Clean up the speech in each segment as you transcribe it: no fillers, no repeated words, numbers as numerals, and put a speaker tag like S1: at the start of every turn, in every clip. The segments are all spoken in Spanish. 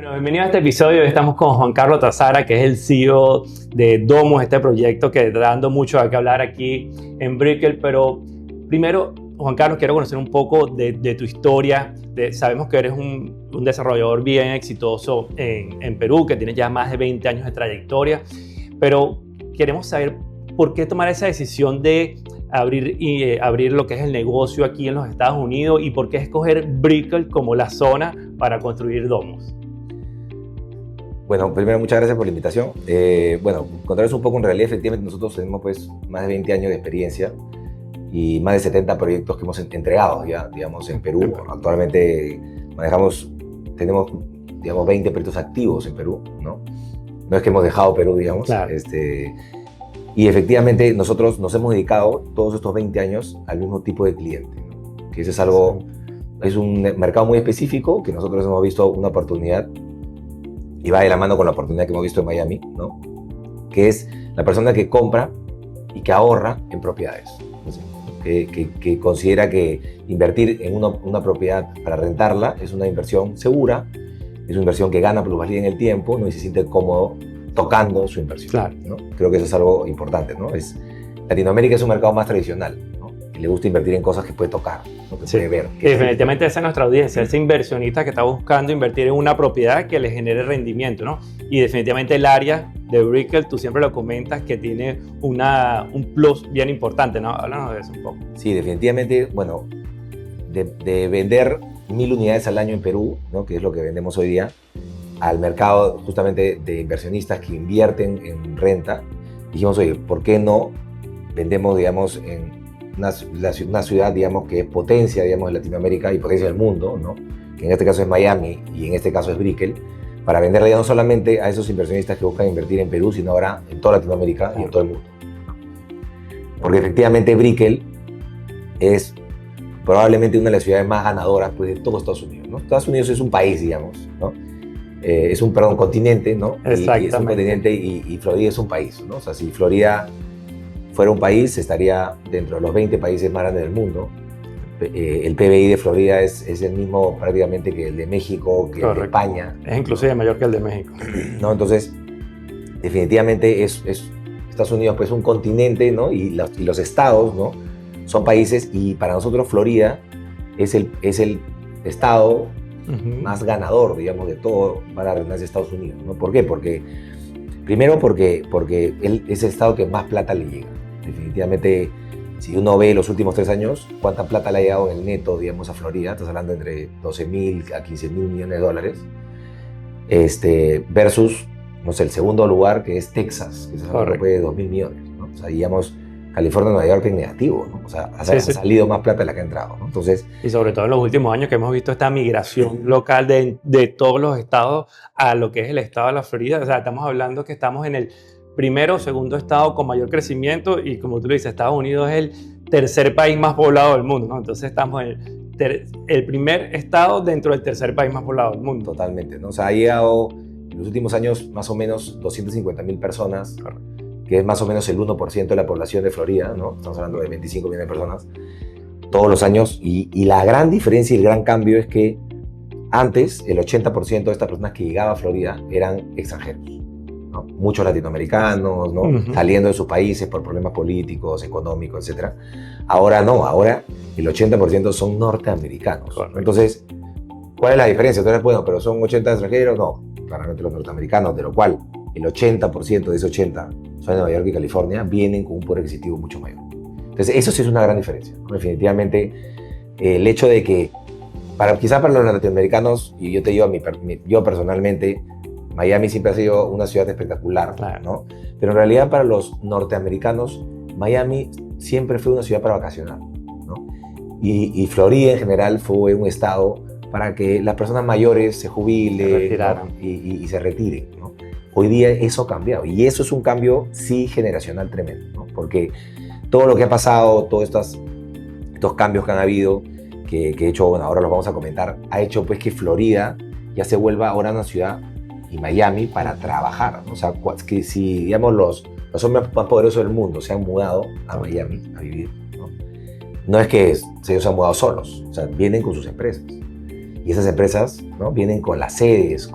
S1: Bueno, bienvenido a este episodio. Estamos con Juan Carlos Tazara, que es el CEO de Domus, este proyecto que está dando mucho a qué hablar aquí en Brickell. Pero primero, Juan Carlos, quiero conocer un poco de tu historia. Sabemos que eres un desarrollador bien exitoso en Perú, que tienes ya más de 20 años de trayectoria, pero queremos saber por qué tomar esa decisión de abrir lo que es el negocio aquí en los Estados Unidos y por qué escoger Brickell como la zona para construir Domus.
S2: Bueno, primero muchas gracias por la invitación. Contarles un poco en realidad, efectivamente nosotros tenemos pues más de 20 años de experiencia y más de 70 proyectos que hemos entregado ya, digamos, en Perú. Actualmente tenemos, digamos, 20 proyectos activos en Perú, ¿no? No es que hemos dejado Perú, digamos.
S1: Claro.
S2: Y efectivamente nosotros nos hemos dedicado todos estos 20 años al mismo tipo de cliente, ¿no? Que eso es algo, es un mercado muy específico que nosotros hemos visto una oportunidad y va de la mano con la oportunidad que hemos visto en Miami, ¿no? Que es la persona que compra y que ahorra en propiedades, ¿no? Que considera que invertir en una propiedad para rentarla es una inversión segura, es una inversión que gana plusvalía en el tiempo, ¿no? Y se siente cómodo tocando su inversión,
S1: claro,
S2: ¿no? Creo que eso es algo importante, ¿no? Latinoamérica es un mercado más tradicional, ¿no? Que le gusta invertir en cosas que puede tocar, ¿no? Que puede ver.
S1: Que definitivamente esa es nuestra audiencia, ese inversionista que está buscando invertir en una propiedad que le genere rendimiento, ¿no? Y definitivamente el área de Brickell, tú siempre lo comentas, que tiene un plus bien importante, ¿no? Háblanos de eso un poco.
S2: Sí, definitivamente, bueno, de vender 1000 unidades al año en Perú, ¿no? Que es lo que vendemos hoy día, al mercado justamente de inversionistas que invierten en renta, dijimos, oye, ¿por qué no vendemos, digamos, en una ciudad, digamos, que es potencia, digamos, de Latinoamérica y potencia del mundo, ¿no? Que en este caso es Miami y en este caso es Brickell, para venderle ya no solamente a esos inversionistas que buscan invertir en Perú, sino ahora en toda Latinoamérica y en todo el mundo. Porque efectivamente Brickell es probablemente una de las ciudades más ganadoras, pues, de todo Estados Unidos, ¿no? Estados Unidos es un país, digamos, ¿no? Es un continente, ¿no? Y es un continente y Florida es un país, ¿no? O sea, si Florida fuera un país, estaría dentro de los 20 países más grandes del mundo. El PBI de Florida es el mismo prácticamente que el de México, que el de España.
S1: Es inclusive mayor que el de México.
S2: ¿No? Entonces, definitivamente Estados Unidos pues, es un continente, ¿no? Y los estados, ¿no? Son países, y para nosotros Florida es el estado más ganador, digamos, de todo para la redundancia de Estados Unidos, ¿no? ¿Por qué? Primero porque es el estado que más plata le llega. Definitivamente, si uno ve los últimos 3 años, cuánta plata le ha llegado en el neto, digamos, a Florida, estás hablando entre 12.000 a 15.000 millones de dólares, versus, no sé, el segundo lugar, que es Texas, que se hablando de 2.000 millones, ¿no? O sea, digamos, California, Nueva York en negativo, ¿no? O sea, ha salido más plata de la que ha entrado, ¿no? Entonces,
S1: y sobre todo en los últimos años que hemos visto esta migración local de todos los estados a lo que es el estado de la Florida. O sea, estamos hablando que estamos en el primero o segundo estado con mayor crecimiento y, como tú lo dices, Estados Unidos es el tercer país más poblado del mundo, ¿no? Entonces estamos en el primer estado dentro del tercer país más poblado del mundo.
S2: Totalmente, ¿no? O sea, ha llegado en los últimos años más o menos 250.000 personas. Correcto. Que es más o menos el 1% de la población de Florida, ¿no? Estamos hablando de 25 millones de personas todos los años, y la gran diferencia y el gran cambio es que antes el 80% de estas personas que llegaban a Florida eran extranjeros, ¿no? Muchos latinoamericanos, ¿no? Saliendo de sus países por problemas políticos, económicos, etc. Ahora no, ahora el 80% son norteamericanos. Correcto. Entonces, ¿cuál es la diferencia? Entonces, bueno, pero son 80 extranjeros, no, claramente los norteamericanos, de lo cual el 80% de ese 80 son de Nueva York y California, vienen con un poder adquisitivo mucho mayor. Entonces, eso sí es una gran diferencia, ¿no? Definitivamente, el hecho de que, quizás para los latinoamericanos, y yo te digo, yo personalmente, Miami siempre ha sido una ciudad espectacular, claro, ¿no? Pero en realidad para los norteamericanos, Miami siempre fue una ciudad para vacacionar, ¿no? Y Florida en general fue un estado para que las personas mayores se jubilen, ¿no? y se retiren, ¿no? Hoy día eso ha cambiado, y eso es un cambio, sí, generacional tremendo, ¿no? Porque todo lo que ha pasado, todos estos cambios que han habido, que de hecho, bueno, ahora los vamos a comentar, ha hecho pues que Florida ya se vuelva ahora una ciudad, y Miami, para trabajar, ¿no? O sea, que si, digamos, los hombres más poderosos del mundo se han mudado a Miami a vivir, ¿no? No es que ellos se han mudado solos, o sea, vienen con sus empresas. Y esas empresas, ¿no? Vienen con las sedes,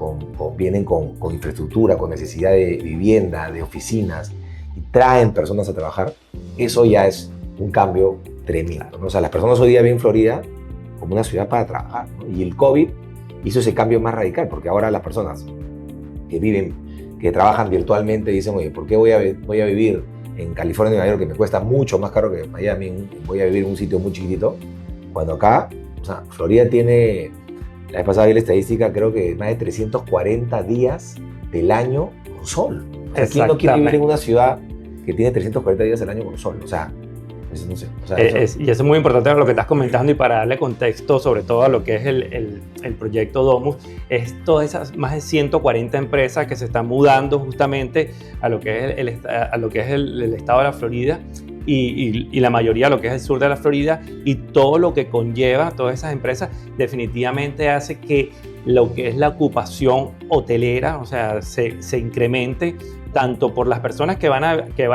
S2: vienen con infraestructura, con necesidad de vivienda, de oficinas, y traen personas a trabajar. Eso ya es un cambio tremendo, ¿no? O sea, las personas hoy día ven Florida como una ciudad para trabajar, ¿no? Y el COVID hizo ese cambio más radical, porque ahora las personas que trabajan virtualmente dicen, oye, ¿por qué voy a vivir en California y Nueva York, que me cuesta mucho más caro que Miami? Voy a vivir en un sitio muy chiquitito, cuando acá, o sea, Florida tiene, la vez pasada vi la estadística, creo que más de 340 días del año con sol. O sea, ¿quién no quiere vivir en una ciudad que tiene 340 días del año con sol? O sea, eso no sé. O sea,
S1: y eso es muy importante lo que estás comentando, y para darle contexto sobre todo a lo que es el proyecto Domus, es todas esas más de 140 empresas que se están mudando justamente a lo que es el estado de la Florida, y la mayoría a lo que es el sur de la Florida, y todo lo que conlleva todas esas empresas definitivamente hace que lo que es la ocupación hotelera, o sea, se incremente tanto por las personas que van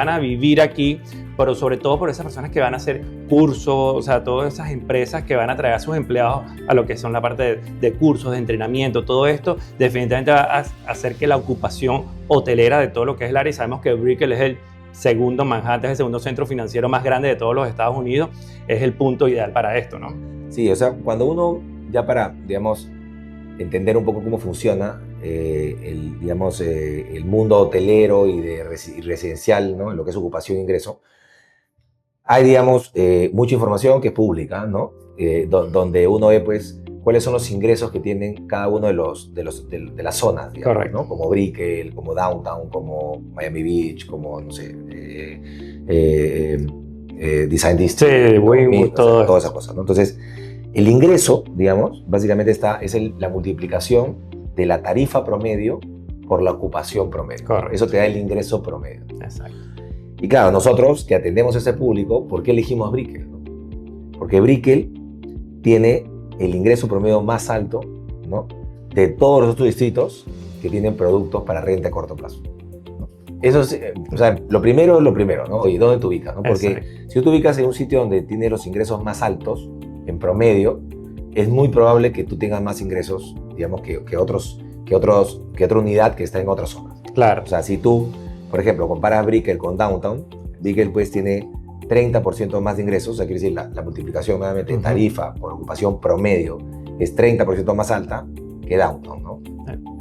S1: a vivir aquí, pero sobre todo por esas personas que van a hacer cursos, o sea, todas esas empresas que van a traer a sus empleados a lo que son la parte de cursos, de entrenamiento. Todo esto definitivamente va a hacer que la ocupación hotelera de todo lo que es el área, y sabemos que Brickell es el segundo Manhattan, es el segundo centro financiero más grande de todos los Estados Unidos, es el punto ideal para esto, ¿no?
S2: Sí, o sea, cuando uno, ya para, digamos, entender un poco cómo funciona el mundo hotelero y residencial, ¿no? En lo que es ocupación e ingreso, hay, digamos, mucha información que es pública, ¿no? Donde uno ve, pues, cuáles son los ingresos que tienen cada uno de las zonas, digamos, ¿no? Como Brickell, como Downtown, como Miami Beach, como, no sé, Design District,
S1: sí, Wynwood,
S2: todas esas cosas, ¿no? Entonces, el ingreso, digamos, básicamente es la multiplicación de la tarifa promedio por la ocupación promedio.
S1: Correcto.
S2: Eso te da el ingreso promedio.
S1: Exacto.
S2: Y claro, nosotros que atendemos a ese público, ¿por qué elegimos Brickell, no? Porque Brickell tiene el ingreso promedio más alto, ¿no? De todos los otros distritos que tienen productos para renta a corto plazo, ¿no? Eso es, o sea, lo primero es lo primero, ¿no? Oye, ¿dónde te ubicas, no? Porque
S1: Exacto.
S2: si tú te ubicas en un sitio donde tiene los ingresos más altos, en promedio, es muy probable que tú tengas más ingresos, digamos, que otra unidad que está en otras zonas.
S1: Claro.
S2: O sea, si tú, por ejemplo, comparas Brickell con Downtown, Brickell pues tiene 30% más de ingresos, o sea, quiere decir la multiplicación nuevamente en tarifa por ocupación promedio es 30% más alta que Downtown, ¿no?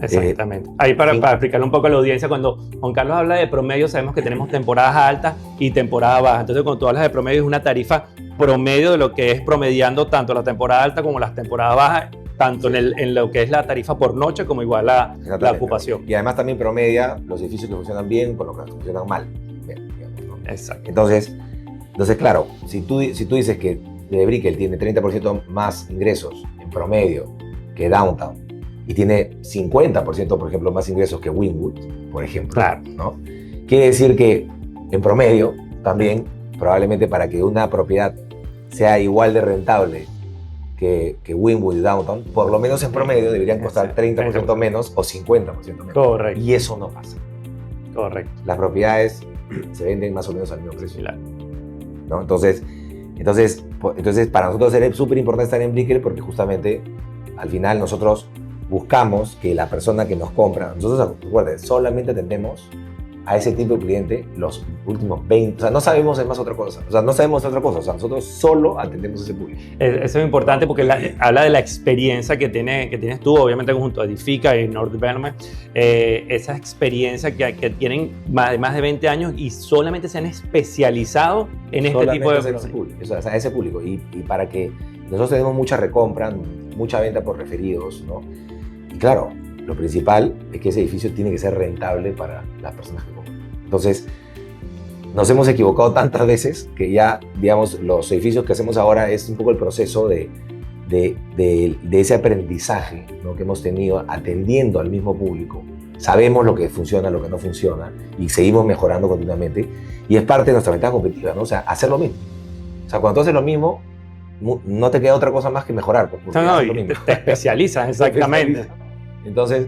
S1: Exactamente. Ahí para explicarle un poco a la audiencia, cuando Juan Carlos habla de promedio, sabemos que tenemos temporadas altas y temporadas bajas. Entonces, cuando tú hablas de promedio, es una tarifa promedio de lo que es promediando tanto la temporada alta como las temporadas bajas, tanto en lo que es la tarifa por noche como igual la ocupación.
S2: Y además también promedia los edificios que funcionan bien con los que funcionan mal. Bien, digamos, ¿no?
S1: Exacto.
S2: Entonces, claro, si tú dices que Brickell tiene 30% más ingresos en promedio que Downtown y tiene 50%, por ejemplo, más ingresos que Wynwood, por ejemplo,
S1: claro,
S2: ¿no? Quiere decir que en promedio también, probablemente para que una propiedad sea igual de rentable que Wynwood y Downtown, por lo menos en promedio deberían costar 30% menos o 50% menos.
S1: Correcto.
S2: Y eso no pasa.
S1: Correcto.
S2: Las propiedades se venden más o menos al mismo precio.
S1: Claro.
S2: ¿No? Entonces, para nosotros es súper importante estar en Brickell porque justamente al final nosotros buscamos que la persona que nos compra, nosotros, recuerden, solamente atendemos a ese tipo de cliente los últimos 20, o sea, no sabemos más otra cosa, o sea, nosotros solo atendemos a ese público.
S1: Eso es importante porque habla de la experiencia que tienes tú, obviamente junto a Edifica y North Development, esa experiencia que tienen más de 20 años y solamente se han especializado en este tipo de
S2: público, o sea, a ese público, y para que nosotros tenemos mucha recompra, mucha venta por referidos, ¿no? Y claro, lo principal es que ese edificio tiene que ser rentable para las personas que compran. Entonces, nos hemos equivocado tantas veces que ya, digamos, los edificios que hacemos ahora es un poco el proceso de ese aprendizaje, ¿no? Que hemos tenido atendiendo al mismo público. Sabemos lo que funciona, lo que no funciona y seguimos mejorando continuamente. Y es parte de nuestra ventaja competitiva, ¿no? O sea, hacer lo mismo. O sea, cuando tú haces lo mismo, no te queda otra cosa más que mejorar.
S1: Y te especializas, exactamente.
S2: Entonces,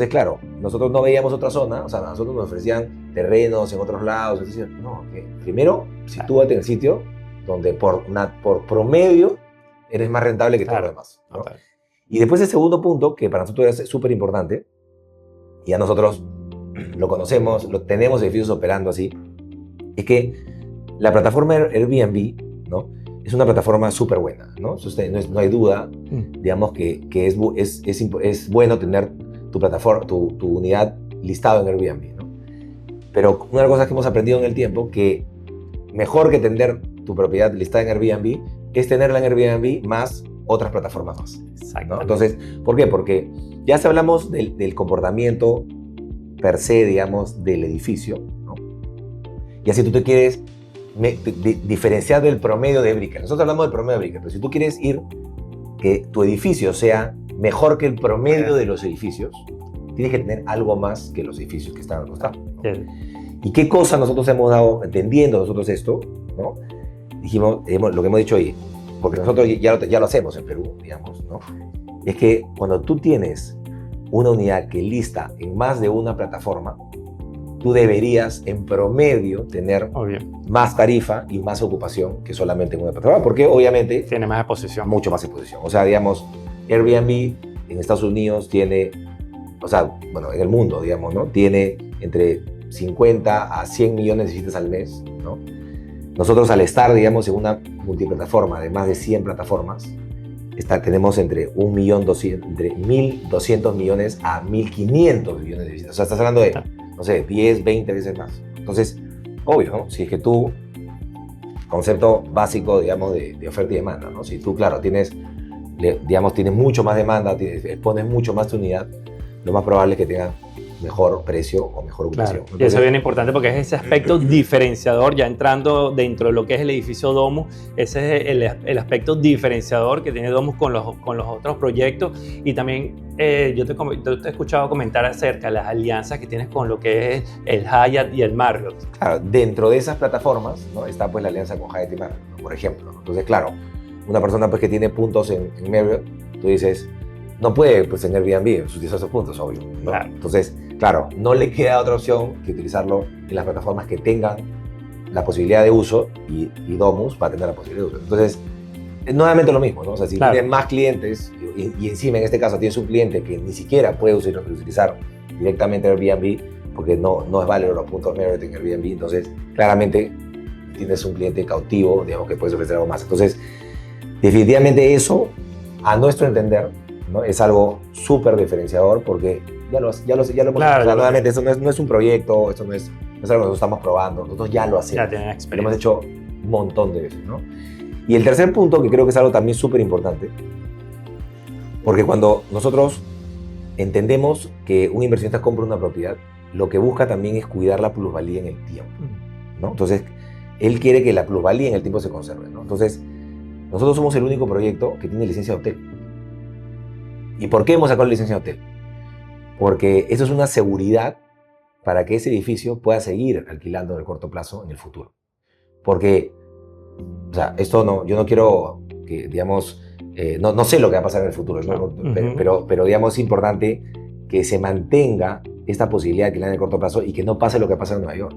S2: claro, nosotros no veíamos otra zona, o sea, a nosotros nos ofrecían terrenos en otros lados. Entonces, no, okay. Primero, sitúate en el sitio donde por promedio eres más rentable que todo lo demás, ¿no? Y después el segundo punto, que para nosotros es súper importante, y ya nosotros lo conocemos, lo tenemos edificios operando así, es que la plataforma Airbnb, ¿no? Es una plataforma súper buena, ¿no? No hay duda, digamos, que es bueno tener tu plataforma, tu unidad listado en Airbnb, ¿no? Pero una de las cosas que hemos aprendido en el tiempo, que mejor que tener tu propiedad listada en Airbnb, es tenerla en Airbnb más otras plataformas más.
S1: Exacto.
S2: ¿No? Entonces, ¿por qué? Porque ya si hablamos del comportamiento per se, digamos, del edificio, ¿no? Y así tú te quieres diferenciar del promedio de Brickell. Nosotros hablamos del promedio de Brickell, pero si tú quieres ir que tu edificio sea mejor que el promedio de los edificios, tienes que tener algo más que los edificios que están al costado, ¿no? ¿Y qué cosa nosotros hemos dado, entendiendo nosotros esto, ¿no? Dijimos, lo que hemos dicho hoy, porque nosotros ya lo hacemos en Perú, digamos, ¿no? Es que cuando tú tienes una unidad que lista en más de una plataforma, tú deberías en promedio tener más tarifa y más ocupación que solamente en una plataforma, porque obviamente
S1: tiene más exposición.
S2: Mucho más exposición. O sea, digamos, Airbnb en Estados Unidos tiene, o sea, bueno, en el mundo, digamos, ¿no? Tiene entre 50 a 100 millones de visitas al mes, ¿no? Nosotros al estar, digamos, en una multiplataforma de más de 100 plataformas, tenemos entre 1.200 millones a 1.500 millones de visitas. O sea, estás hablando de, no sé, 10, 20 veces más. Entonces, obvio, ¿no? Si es que tú, concepto básico, digamos, de oferta y demanda, ¿no? Si tú, claro, tienes mucho más demanda, expones mucho más tu unidad, lo más probable es que tengas mejor precio o mejor ocupación.
S1: Claro. Y eso es bien importante porque es ese aspecto diferenciador, ya entrando dentro de lo que es el edificio Domus, ese es el aspecto diferenciador que tiene Domus con los otros proyectos. Y también yo te he escuchado comentar acerca de las alianzas que tienes con lo que es el Hyatt y el Marriott.
S2: Claro, dentro de esas plataformas, ¿no? Está pues la alianza con Hyatt y Marriott, ¿no? Por ejemplo, ¿no? Entonces, claro, una persona pues que tiene puntos en Marriott, tú dices, no puede pues en Airbnb utilizar esos puntos, obvio, ¿no?
S1: Claro.
S2: Entonces, claro, no le queda otra opción que utilizarlo en las plataformas que tengan la posibilidad de uso y Domus va a tener la posibilidad de uso. Entonces, es nuevamente lo mismo, ¿no? O sea, si tienes más clientes y encima en este caso tienes un cliente que ni siquiera puede utilizar directamente Airbnb porque no es válido los puntos Marriott en Airbnb, entonces claramente tienes un cliente cautivo, digamos, que puedes ofrecer algo más. Entonces, definitivamente eso, a nuestro entender, ¿no? Es algo súper diferenciador porque ya lo hemos
S1: claro,
S2: hecho. Nuevamente, eso no es un proyecto, esto no es algo que nosotros estamos probando, nosotros ya lo hacemos.
S1: Ya tienen experiencia.
S2: Lo hemos hecho un montón de veces, ¿no? Y el tercer punto, que creo que es algo también súper importante, porque cuando nosotros entendemos que un inversionista compra una propiedad, lo que busca también es cuidar la plusvalía en el tiempo, ¿no? Entonces, él quiere que la plusvalía en el tiempo se conserve, ¿no? Entonces, nosotros somos el único proyecto que tiene licencia de hotel. ¿Y por qué hemos sacado la licencia de hotel? Porque eso es una seguridad para que ese edificio pueda seguir alquilando en el corto plazo en el futuro. Porque, o sea, yo no quiero que, digamos, no sé lo que va a pasar en el futuro, ¿no? Pero digamos, es importante que se mantenga esta posibilidad de alquilar en el corto plazo y que no pase lo que pasa en Nueva York.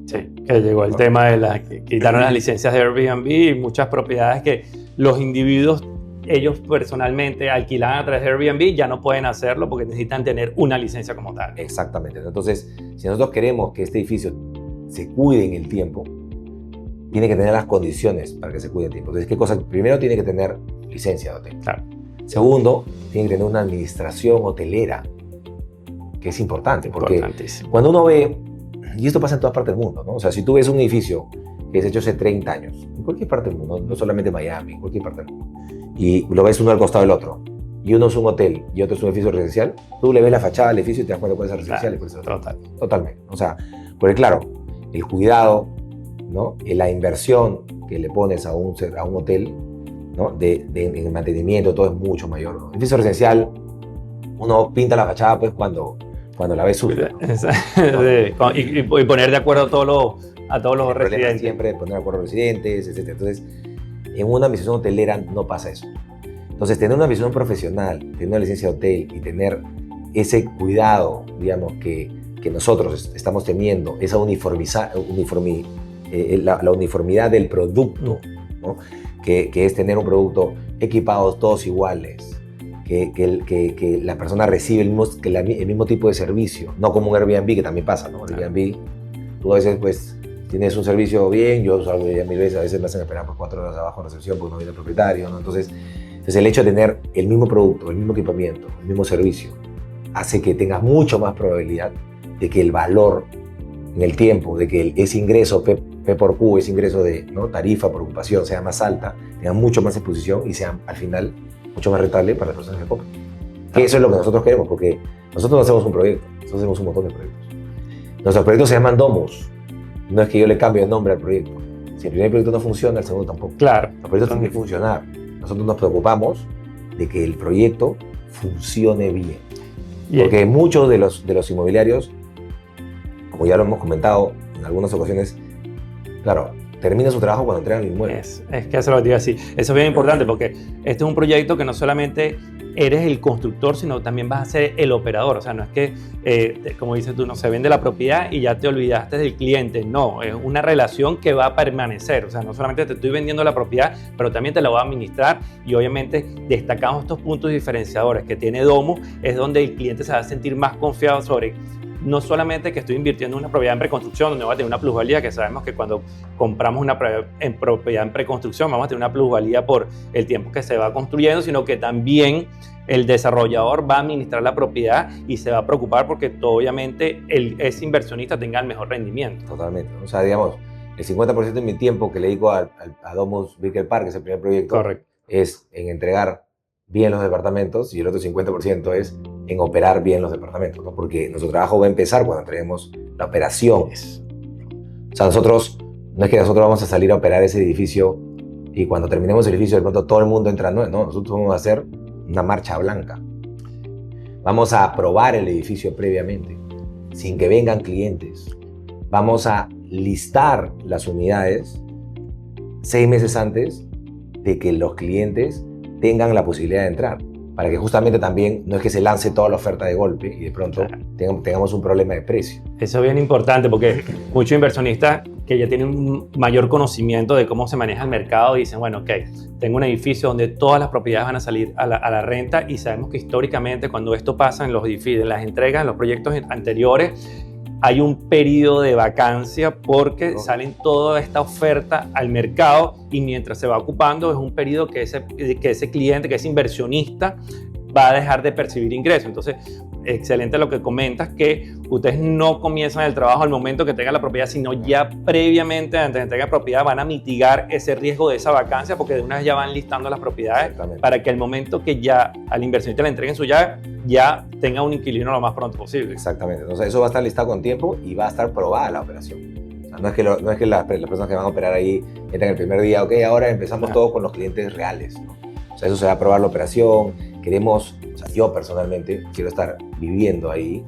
S1: Sí, que llegó el tema de que quitaron las licencias de Airbnb y muchas propiedades que los individuos, ellos personalmente alquilan a través de Airbnb, ya no pueden hacerlo porque necesitan tener una licencia como tal.
S2: Exactamente. Entonces, si nosotros queremos que este edificio se cuide en el tiempo, tiene que tener las condiciones para que se cuide en el tiempo. Entonces, ¿qué cosa? Primero, tiene que tener licencia de hotel.
S1: Claro.
S2: Segundo, tiene que tener una administración hotelera, que es importante, porque cuando uno ve, y esto pasa en todas partes del mundo, ¿no? O sea, si tú ves un edificio que es hecho hace 30 años, en cualquier parte del mundo, no solamente Miami, en cualquier parte del mundo, y lo ves uno al costado del otro, y uno es un hotel y otro es un edificio residencial, tú le ves la fachada del edificio y te das cuenta cuál es el residencial y cuál es el hotel. Totalmente. O sea, porque claro, el cuidado, ¿no? La inversión que le pones a un hotel, ¿no? En el mantenimiento, todo es mucho mayor, ¿no? El edificio residencial, uno pinta la fachada pues cuando la ves sucia, ¿no?
S1: ¿No? Y poner de acuerdo a todos los residentes.
S2: Siempre poner de acuerdo a los residentes, etc. Entonces, en una administración hotelera no pasa eso. Entonces, tener una administración profesional, tener una licencia de hotel y tener ese cuidado, digamos, que nosotros estamos teniendo, esa la uniformidad del producto, ¿no? Que es tener un producto equipados todos iguales, que la persona recibe el mismo tipo de servicio, no como un Airbnb, que también pasa, ¿no? El Airbnb, tú a veces pues tienes un servicio bien, yo salgo ya 1000 veces, a veces me hacen esperar pues 4 horas abajo en recepción porque no viene el propietario, ¿no? Entonces el hecho de tener el mismo producto, el mismo equipamiento, el mismo servicio, hace que tengas mucho más probabilidad de que el valor en el tiempo, de que ese ingreso P por Q, ese ingreso de, ¿no?, tarifa por ocupación sea más alta, tenga mucho más exposición y sea al final mucho más rentable para las personas que compran. Que eso es lo que nosotros queremos, porque nosotros no hacemos un proyecto, nosotros hacemos un montón de proyectos. Nuestros proyectos se llaman Domus. No es que yo le cambie el nombre al proyecto. Si el primer proyecto no funciona, el segundo tampoco.
S1: Claro.
S2: Los proyectos tienen que funcionar. Nosotros nos preocupamos de que el proyecto funcione bien. Porque muchos de los inmobiliarios, como ya lo hemos comentado en algunas ocasiones, claro, termina su trabajo cuando entregan el inmueble.
S1: Es que eso lo digo así. Eso es bien importante porque este es un proyecto que no solamente eres el constructor, sino también vas a ser el operador. O sea, no es que, como dices tú, no se vende la propiedad y ya te olvidaste del cliente. No, es una relación que va a permanecer. O sea, no solamente te estoy vendiendo la propiedad, pero también te la voy a administrar y obviamente destacamos estos puntos diferenciadores que tiene Domus, es donde el cliente se va a sentir más confiado sobre no solamente que estoy invirtiendo en una propiedad en preconstrucción donde va a tener una plusvalía, que sabemos que cuando compramos una propiedad en preconstrucción vamos a tener una plusvalía por el tiempo que se va construyendo, sino que también el desarrollador va a administrar la propiedad y se va a preocupar porque obviamente ese inversionista tenga el mejor rendimiento.
S2: Totalmente. O sea, digamos, el 50% de mi tiempo que le dedico a Domus Brickell Park, que es el primer proyecto,
S1: correcto,
S2: es en entregar bien los departamentos y el otro 50% es en operar bien los departamentos, ¿no? Porque nuestro trabajo va a empezar cuando entreguemos la operación. O sea, no es que nosotros vamos a salir a operar ese edificio y cuando terminemos el edificio de pronto todo el mundo entra. No, nosotros vamos a hacer una marcha blanca. Vamos a probar el edificio previamente, sin que vengan clientes. Vamos a listar las unidades 6 meses antes de que los clientes tengan la posibilidad de entrar, para que justamente también no es que se lance toda la oferta de golpe y de pronto tengamos un problema de precio.
S1: Eso es bien importante porque muchos inversionistas que ya tienen un mayor conocimiento de cómo se maneja el mercado dicen, bueno, ok, tengo un edificio donde todas las propiedades van a salir a la renta y sabemos que históricamente cuando esto pasa en los edificios, en las entregas, en los proyectos anteriores, hay un periodo de vacancia porque salen toda esta oferta al mercado y mientras se va ocupando es un periodo que ese cliente, que ese inversionista va a dejar de percibir ingresos. Entonces, excelente lo que comentas, que ustedes no comienzan el trabajo al momento que tengan la propiedad, sino ya previamente, antes de entregar propiedad, van a mitigar ese riesgo de esa vacancia porque de una vez ya van listando las propiedades para que al momento que ya al inversionista le entreguen su llave, ya tenga un inquilino lo más pronto posible.
S2: Exactamente. Entonces, eso va a estar listado con tiempo y va a estar probada la operación. O sea, no es que las personas que van a operar ahí entran el primer día, ok, ahora empezamos todos con los clientes reales, ¿no? O sea, eso se va a probar la operación. O sea, yo personalmente quiero estar viviendo ahí,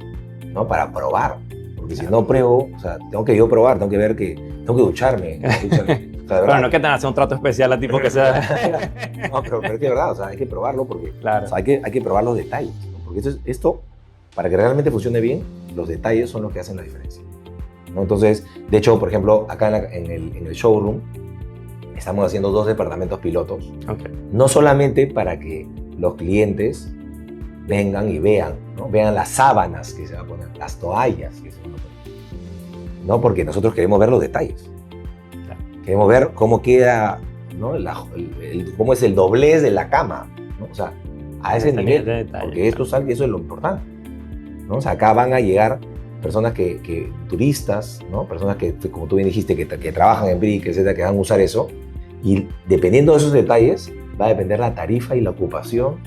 S2: ¿no? Para probar. Porque si no pruebo, o sea, tengo que yo probar, tengo que ver que tengo que ducharme. O sea,
S1: pero no es que te hacer un trato especial a tipo que sea.
S2: No, pero es que de verdad, o sea, hay que probarlo porque o sea, hay que probar los detalles, ¿no? Porque esto, para que realmente funcione bien, los detalles son los que hacen la diferencia, ¿no? Entonces, de hecho, por ejemplo, acá en el showroom, estamos haciendo 2 departamentos pilotos. Okay. No solamente para que los clientes vengan y vean, ¿no? Vean las sábanas que se van a poner, las toallas que se van a poner, ¿no? Porque nosotros queremos ver los detalles. Claro. Queremos ver cómo queda, ¿no? Cómo es el doblez de la cama, ¿no? O sea, a ese nivel, porque eso es lo importante, ¿no? O sea, acá van a llegar personas turistas, ¿no? Personas que, como tú bien dijiste, que trabajan en Brickell, etcétera, que van a usar eso, y dependiendo de esos detalles, va a depender la tarifa y la ocupación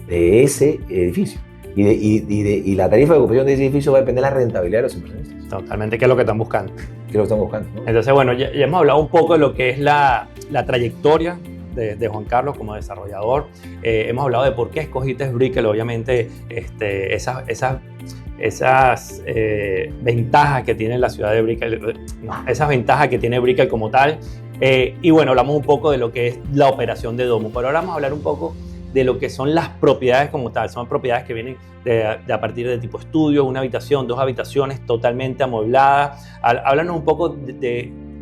S2: de ese edificio. Y la tarifa de ocupación de ese edificio va a depender de la rentabilidad de los inversionistas.
S1: Totalmente, ¿qué es lo que están buscando?
S2: ¿Qué es lo que están buscando? ¿No?
S1: Entonces, bueno, ya hemos hablado un poco de lo que es la trayectoria de Juan Carlos como desarrollador. Hemos hablado de por qué escogiste Brickell, obviamente esas ventajas que tiene la ciudad de Brickell, esas ventajas que tiene Brickell como tal. Y bueno, hablamos un poco de lo que es la operación de Domus, pero ahora vamos a hablar un poco de lo que son las propiedades como tal. Son propiedades que vienen a partir de tipo estudio, una habitación, 2 habitaciones totalmente amuebladas. Háblanos un poco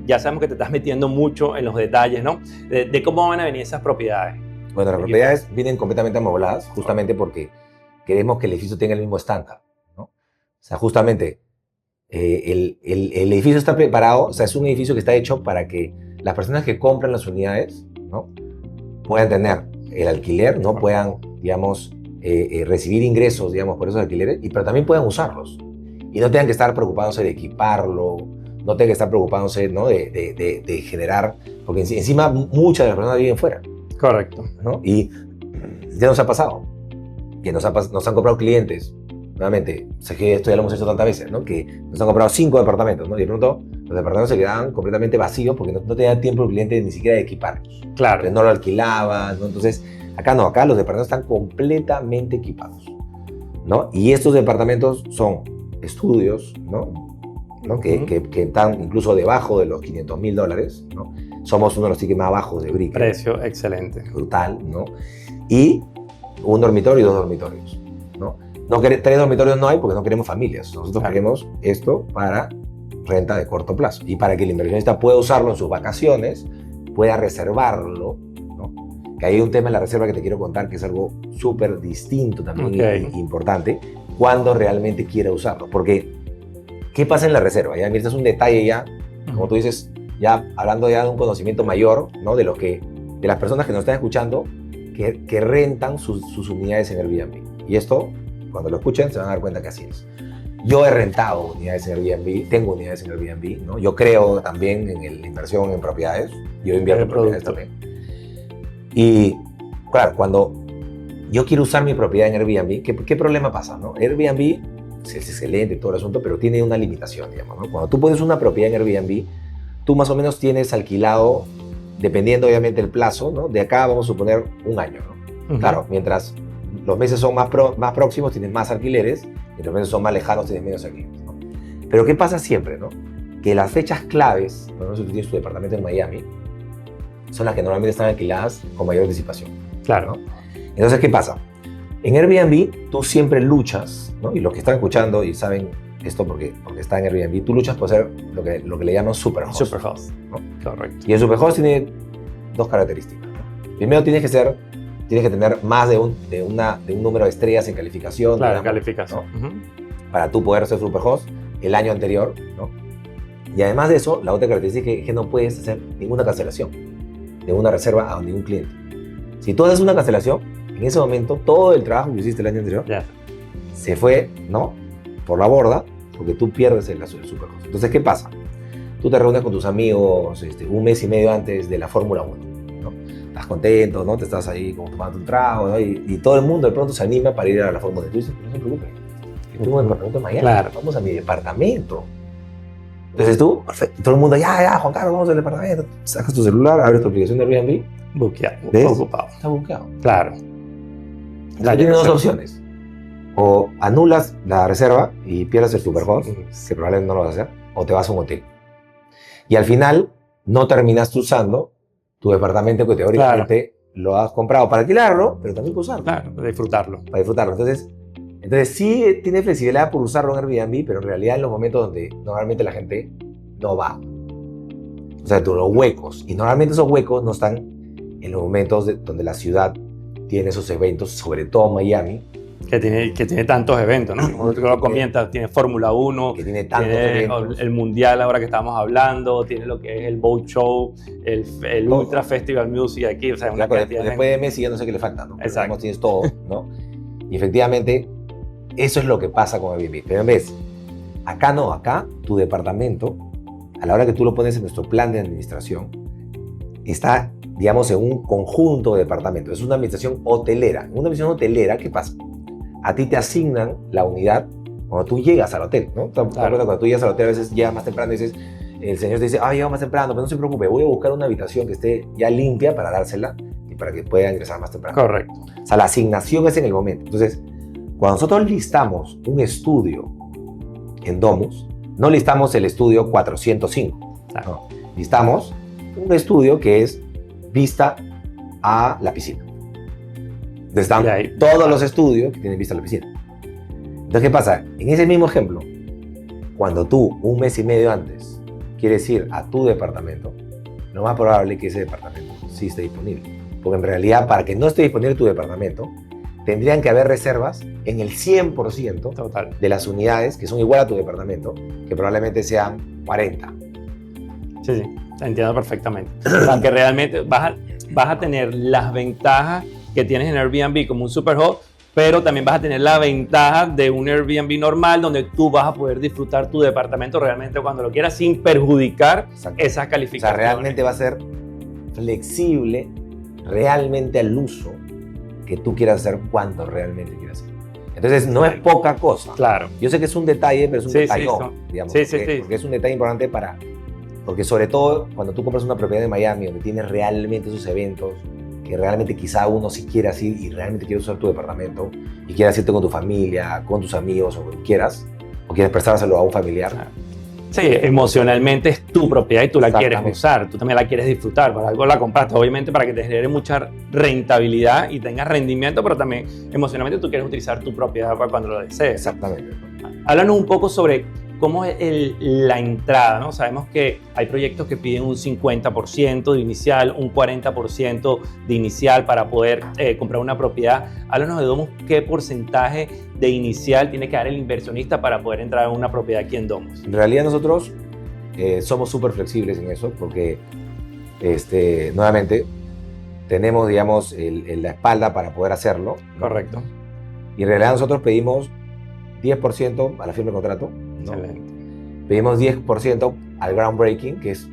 S1: ya sabemos que te estás metiendo mucho en los detalles, ¿no? De cómo van a venir esas propiedades.
S2: Bueno, las propiedades vienen completamente amobladas justamente porque queremos que el edificio tenga el mismo estándar, ¿no? O sea, justamente el edificio está preparado, o sea, es un edificio que está hecho para que las personas que compran las unidades, ¿no?, puedan tener el alquiler, ¿no?, puedan, digamos, recibir ingresos, digamos, por esos alquileres, pero también puedan usarlos. Y no tengan que estar preocupándose de equiparlo, no tengan que estar preocupándose, ¿no?, de generar, porque encima muchas de las personas viven fuera.
S1: Correcto.
S2: ¿No? Y ya nos ha pasado, que nos han comprado clientes, nuevamente, sé que esto ya lo hemos hecho tantas veces, ¿no?, que nos han comprado 5 departamentos, ¿no?, y de pronto los departamentos se quedaban completamente vacíos porque no tenía tiempo el cliente ni siquiera de equiparlos.
S1: Claro.
S2: Entonces no lo alquilaban, ¿no? Entonces, acá no, acá los departamentos están completamente equipados, ¿no? Y estos departamentos son estudios, ¿no?, que están incluso debajo de los $500,000, ¿no? Somos uno de los tickets más bajos de Brickell.
S1: Precio excelente.
S2: Brutal, ¿no? Y un dormitorio y 2 dormitorios, ¿no? 3 dormitorios no hay porque no queremos familias. Nosotros queremos esto para renta de corto plazo y para que el inversionista pueda usarlo en sus vacaciones, pueda reservarlo, ¿no? Que hay un tema en la reserva que te quiero contar que es algo súper distinto también, importante, cuando realmente quiera usarlo. Porque, ¿qué pasa en la reserva? Ya, mira, este es un detalle ya, como tú dices, ya hablando ya de un conocimiento mayor, ¿no?, de las personas que nos están escuchando que rentan sus unidades en Airbnb. Y esto, cuando lo escuchen, se van a dar cuenta que así es. Yo he rentado unidades en Airbnb, tengo unidades en Airbnb, ¿no? Yo creo también en la inversión en propiedades. Yo invierto en propiedades también. Y, claro, cuando yo quiero usar mi propiedad en Airbnb, ¿qué problema pasa, no? Airbnb es excelente todo el asunto, pero tiene una limitación, digamos, ¿no? Cuando tú pones una propiedad en Airbnb, tú más o menos tienes alquilado, dependiendo obviamente del plazo, ¿no?, de acá vamos a suponer un año, ¿no? Claro, mientras los meses son más próximos, tienes más alquileres, y los meses son más lejanos, tienes menos alquileres, ¿no? Pero ¿qué pasa siempre, no? Que las fechas claves, por ejemplo, si tú tienes tu departamento en Miami, son las que normalmente están alquiladas con mayor anticipación.
S1: Claro.
S2: ¿No? Entonces, ¿qué pasa? En Airbnb tú siempre luchas, ¿no? Y los que están escuchando y saben esto porque está en Airbnb, tú luchas por ser lo que le llaman superhost.
S1: Superhost,
S2: ¿no?
S1: Correcto.
S2: Y el superhost tiene 2 características, ¿no? Primero, tienes que tener más de un número de estrellas en calificación.
S1: Claro,
S2: digamos,
S1: calificación.
S2: ¿no? Para tú poder ser superhost el año anterior, ¿no? Y además de eso, la otra característica es que no puedes hacer ninguna cancelación de una reserva a ningún cliente. Si tú haces una cancelación, en ese momento todo el trabajo que hiciste el año anterior se fue, ¿no?, por la borda, porque tú pierdes el superhost. Entonces, ¿qué pasa? Tú te reúnes con tus amigos un mes y medio antes de la Fórmula 1, ¿no? Estás contento, ¿no? Te estás ahí como tomando un trago, ¿no? Y todo el mundo de pronto se anima para ir a la Fórmula 1. Tú dices, no se preocupe, yo tengo un departamento en Miami,
S1: claro,
S2: vamos a mi departamento. Entonces tú, perfecto, todo el mundo, ya, Juan Carlos, vamos al departamento. Sacas tu celular, abres tu aplicación de Airbnb.
S1: Buqueado, ocupado.
S2: Está buqueado.
S1: Claro.
S2: Tienes 2 opciones. O anulas la reserva y pierdes el superhost, que probablemente no lo vas a hacer, o te vas a un hotel. Y al final no terminaste usando tu departamento que teóricamente lo has comprado para alquilarlo, pero también para usarlo.
S1: Claro, para disfrutarlo.
S2: Para disfrutarlo. Entonces sí tiene flexibilidad por usarlo en Airbnb, pero en realidad en los momentos donde normalmente la gente no va. O sea, los huecos. Y normalmente esos huecos no están en los momentos donde la ciudad tiene esos eventos, sobre todo Miami.
S1: Que tiene tantos eventos, ¿no? Como tú lo comentas, tiene Fórmula 1,
S2: que tiene tantos eventos.
S1: El Mundial ahora que estamos hablando, tiene lo que es el Boat Show, el Ultra Festival Music aquí, o sea, una
S2: después de Messi ya no sé qué le falta, ¿no?
S1: Exacto.
S2: Pero tienes todo, ¿no? Y efectivamente, eso es lo que pasa con Airbnb. Pero en vez, acá tu departamento, a la hora que tú lo pones en nuestro plan de administración, está, digamos, en un conjunto de departamentos. Es una administración hotelera. En una administración hotelera, ¿qué pasa? A ti te asignan la unidad cuando tú llegas al hotel, ¿no? Claro. Cuando tú llegas al hotel, a veces llegas más temprano y dices, el señor te dice, llego más temprano, pero no se preocupe, voy a buscar una habitación que esté ya limpia para dársela y para que pueda ingresar más temprano.
S1: Correcto.
S2: O sea, la asignación es en el momento. Entonces, cuando nosotros listamos un estudio en Domus, no listamos el estudio 405,
S1: claro.
S2: No, listamos un estudio que es vista a la piscina. Entonces están todos los estudios que tienen vista a la piscina. Entonces, ¿qué pasa? En ese mismo ejemplo, cuando tú, un mes y medio antes, quieres ir a tu departamento, lo más probable es que ese departamento sí esté disponible. Porque en realidad, para que no esté disponible tu departamento, tendrían que haber reservas en el 100%
S1: Total.
S2: de las unidades que son igual a tu departamento, que probablemente sean 40.
S1: Sí, entiendo perfectamente. O sea, que realmente vas a tener las ventajas que tienes en Airbnb como un superhot, pero también vas a tener la ventaja de un Airbnb normal donde tú vas a poder disfrutar tu departamento realmente cuando lo quieras sin perjudicar esas calificaciones.
S2: O sea, realmente va a ser flexible realmente al uso que tú quieras hacer cuando realmente quieras hacer. Entonces, no es poca cosa.
S1: Claro.
S2: Yo sé que es un detalle, pero es un detallón, digamos.
S1: Sí,
S2: porque es un detalle importante porque sobre todo cuando tú compras una propiedad en Miami donde tienes realmente esos eventos, que realmente quizá uno sí quieras ir y realmente quieres usar tu departamento y quieras irte con tu familia, con tus amigos o con quien quieras, o quieres prestárselo a un familiar.
S1: Claro. Sí, emocionalmente es tu propiedad y tú la quieres usar, tú también la quieres disfrutar, para algo la compraste, obviamente para que te genere mucha rentabilidad y tengas rendimiento, pero también emocionalmente tú quieres utilizar tu propiedad para cuando lo desees.
S2: Exactamente.
S1: Háblanos un poco sobre cómo es la entrada, ¿no? Sabemos que hay proyectos que piden un 50% de inicial, un 40% de inicial para poder comprar una propiedad. Háblanos de Domus, ¿qué porcentaje de inicial tiene que dar el inversionista para poder entrar en una propiedad aquí en Domus?
S2: En realidad nosotros somos súper flexibles en eso porque, nuevamente, tenemos, digamos, la espalda para poder hacerlo, ¿no?
S1: Correcto.
S2: Y en realidad nosotros pedimos 10% a la firma de contrato, ¿no?
S1: Excelente.
S2: Pedimos 10% al groundbreaking, que es,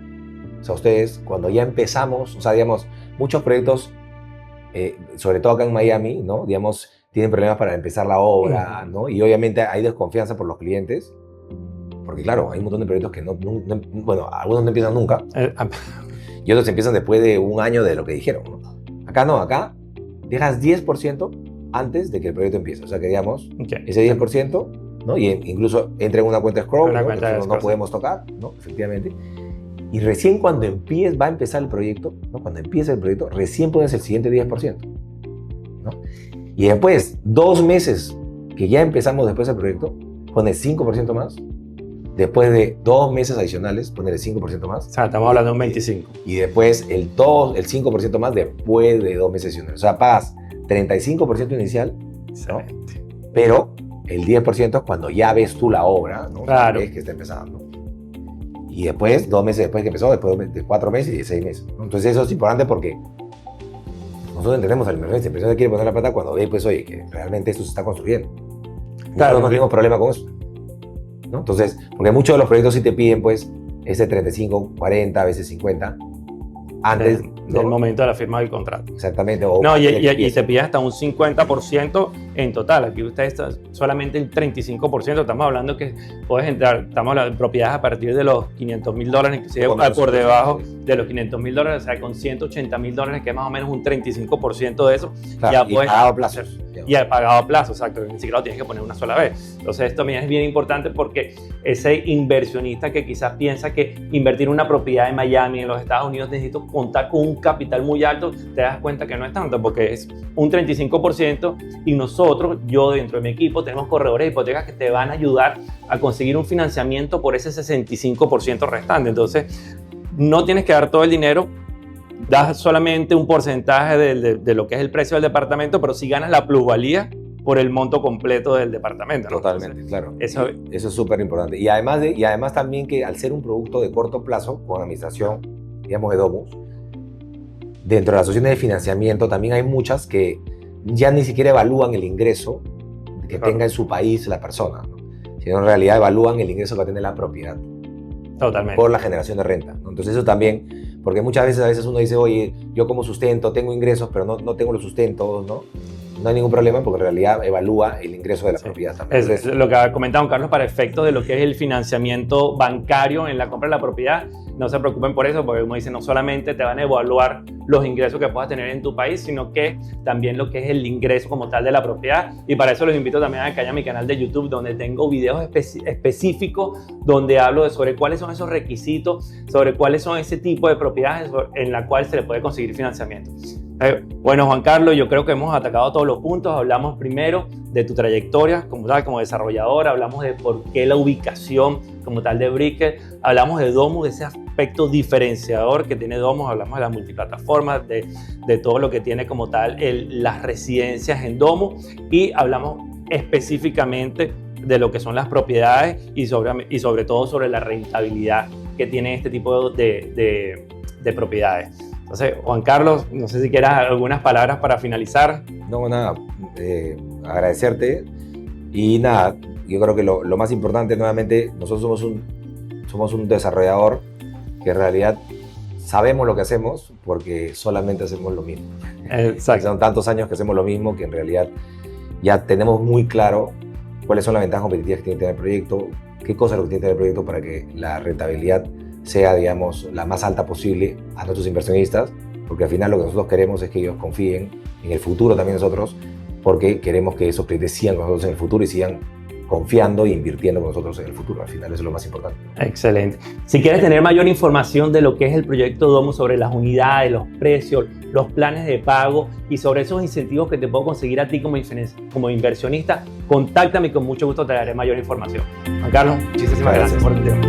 S2: o sea, ustedes cuando ya empezamos, o sea, digamos, muchos proyectos, sobre todo acá en Miami, ¿no? Digamos, tienen problemas para empezar la obra, ¿no? Y obviamente hay desconfianza por los clientes, porque claro, hay un montón de proyectos que bueno, algunos no empiezan nunca, y otros empiezan después de un año de lo que dijeron, ¿no? Acá no, acá dejas 10% antes de que el proyecto empiece, o sea que digamos, ese 10%, ¿no? Y incluso entra en una cuenta escrow, ¿no? Que no podemos tocar, ¿no? Efectivamente. Y recién cuando va a empezar el proyecto, ¿no? Cuando empieza el proyecto, recién pones el siguiente 10%, ¿no? Y después, 2 meses que ya empezamos después del proyecto, pones 5% más. Después de 2 meses adicionales, pones el 5% más.
S1: O sea, estamos hablando de un 25%.
S2: Y después el 5% más después de 2 meses adicionales. O sea, pagas 35% inicial, ¿no? Pero el 10% es cuando ya ves tú la obra, ¿no?
S1: Claro.
S2: Ves que está empezando. Y después, 2 meses después que empezó, después de 4 meses y de 6 meses, ¿no? Entonces eso es importante porque nosotros entendemos al inversionista. El inversionista quiere poner la plata cuando ve, pues, oye, que realmente esto se está construyendo. Claro, no tenemos problema con eso, ¿no? Entonces, porque muchos de los proyectos sí te piden, pues, ese 35, 40, a veces 50, antes
S1: del momento de la firma del contrato.
S2: Exactamente.
S1: No, y te pide hasta un 50% en total. Aquí usted está solamente el 35%. Estamos hablando que puedes entrar, estamos hablando de propiedades a partir de los $500,000, inclusive por debajo de los $500,000, o sea, con $180,000, que es más o menos un 35% de eso.
S2: Claro,
S1: ya puedes
S2: pagado a plazo.
S1: Y pagado a plazo, exacto. Ni siquiera lo tienes que poner una sola vez. Entonces, esto también es bien importante porque ese inversionista que quizás piensa que invertir en una propiedad en Miami, en los Estados Unidos, necesito contar con un capital muy alto, te das cuenta que no es tanto, porque es un 35% y nosotros, yo dentro de mi equipo, tenemos corredores de hipotecas que te van a ayudar a conseguir un financiamiento por ese 65% restante. Entonces, no tienes que dar todo el dinero, das solamente un porcentaje de lo que es el precio del departamento, pero sí ganas la plusvalía por el monto completo del departamento, ¿no?
S2: Totalmente, entonces, claro.
S1: Eso
S2: es súper importante. Y además también que al ser un producto de corto plazo, con administración, digamos, de Domus, dentro de las opciones de financiamiento también hay muchas que ya ni siquiera evalúan el ingreso que tenga en su país la persona, ¿no? Sino en realidad evalúan el ingreso que va a tener la propiedad.
S1: Totalmente.
S2: Por la generación de renta, ¿no? Entonces eso también, porque muchas veces uno dice, oye, yo como sustento, tengo ingresos, pero no tengo los sustentos, ¿no? No hay ningún problema porque en realidad evalúa el ingreso de la propiedad también.
S1: Es lo que ha comentado Carlos para efectos de lo que es el financiamiento bancario en la compra de la propiedad. No se preocupen por eso, porque como dice, no solamente te van a evaluar los ingresos que puedas tener en tu país, sino que también lo que es el ingreso como tal de la propiedad. Y para eso los invito también a que vayan a mi canal de YouTube, donde tengo videos específicos donde hablo sobre cuáles son esos requisitos, sobre cuáles son ese tipo de propiedades en la cual se le puede conseguir financiamiento. Bueno, Juan Carlos, yo creo que hemos atacado todos los puntos. Hablamos primero de tu trayectoria como desarrollador, hablamos de por qué la ubicación como tal de Brickell, hablamos de Domus, de ese aspecto diferenciador que tiene Domus, hablamos de las multiplataformas, de todo lo que tiene como tal las residencias en Domus, y hablamos específicamente de lo que son las propiedades y sobre todo sobre la rentabilidad que tiene este tipo de propiedades. Entonces, Juan Carlos, no sé si quieras algunas palabras para finalizar.
S2: No, nada, agradecerte y nada, yo creo que lo más importante nuevamente, nosotros somos un desarrollador que en realidad sabemos lo que hacemos porque solamente hacemos lo mismo.
S1: Exacto.
S2: Son tantos años que hacemos lo mismo que en realidad ya tenemos muy claro cuáles son las ventajas competitivas que tiene que tener el proyecto, qué cosas es lo que tiene que tener el proyecto para que la rentabilidad sea, digamos, la más alta posible a nuestros inversionistas, porque al final lo que nosotros queremos es que ellos confíen en el futuro también nosotros, porque queremos que esos clientes sigan con nosotros en el futuro y sigan confiando e invirtiendo con nosotros en el futuro. Al final eso es lo más importante.
S1: Excelente. Si quieres tener mayor información de lo que es el proyecto Domus, sobre las unidades, los precios, los planes de pago y sobre esos incentivos que te puedo conseguir a ti como inversionista, contáctame y con mucho gusto te daré mayor información. Juan Carlos, muchísimas gracias por tu tiempo.